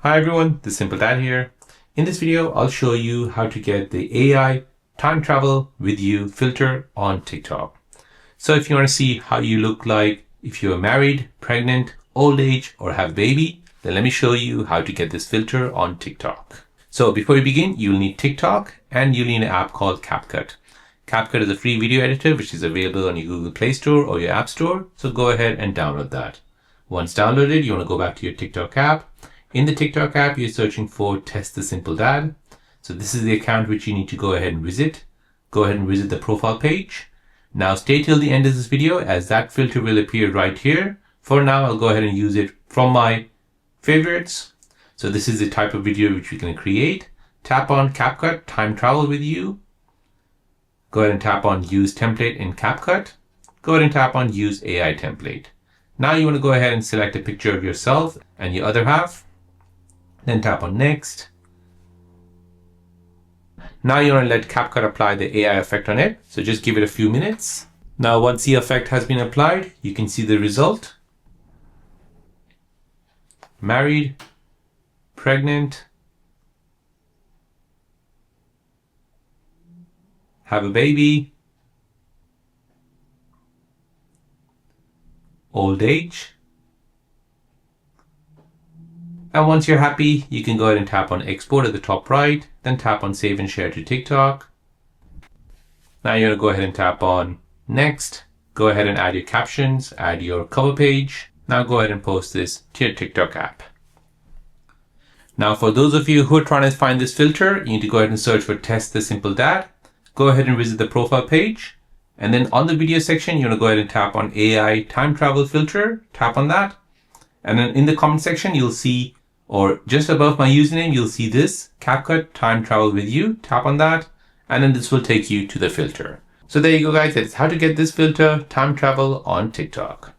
Hi everyone, this is Simple Dad here. In this video, I'll show you how to get the AI time travel with you filter on TikTok. So if you want to see how you look like if you're married, pregnant, old age, or have a baby, then let me show you how to get this filter on TikTok. So before we begin, you'll need TikTok and you'll need an app called CapCut. CapCut is a free video editor which is available on your Google Play Store or your App Store. So go ahead and download that. Once downloaded, you want to go back to your TikTok app. In the TikTok app, you're searching for Test the Simple Dad. So this is the account which you need to go ahead and visit. Go ahead and visit the profile page. Now stay till the end of this video as that filter will appear right here. For now, I'll go ahead and use it from my favorites. So this is the type of video which we can create. Tap on CapCut, time travel with you. Go ahead and tap on use template in CapCut. Go ahead and tap on use AI template. Now you want to go ahead and select a picture of yourself and your other half. Then tap on next. Now you want to let CapCut apply the AI effect on it. So just give it a few minutes. Now once the effect has been applied, you can see the result. Married, pregnant, have a baby, old age. And once you're happy, you can go ahead and tap on export at the top right, then tap on save and share to TikTok. Now you're going to go ahead and tap on next. Go ahead and add your captions, add your cover page. Now go ahead and post this to your TikTok app. Now for those of you who are trying to find this filter, you need to go ahead and search for Test the Simple Dad. Go ahead and visit the profile page. And then on the video section, you're going to go ahead and tap on AI time travel filter. Tap on that. And then in the comment section, you'll see, or just above my username, you'll see this CapCut time travel with you. Tap on that. And then this will take you to the filter. So there you go, guys. That's how to get this filter time travel on TikTok.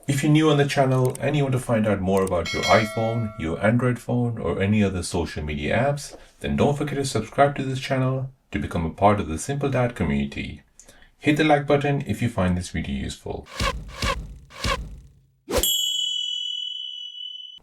If you're new on the channel and you want to find out more about your iPhone, your Android phone, or any other social media apps, then don't forget to subscribe to this channel to become a part of the Simple Dad community. Hit the like button if you find this video useful.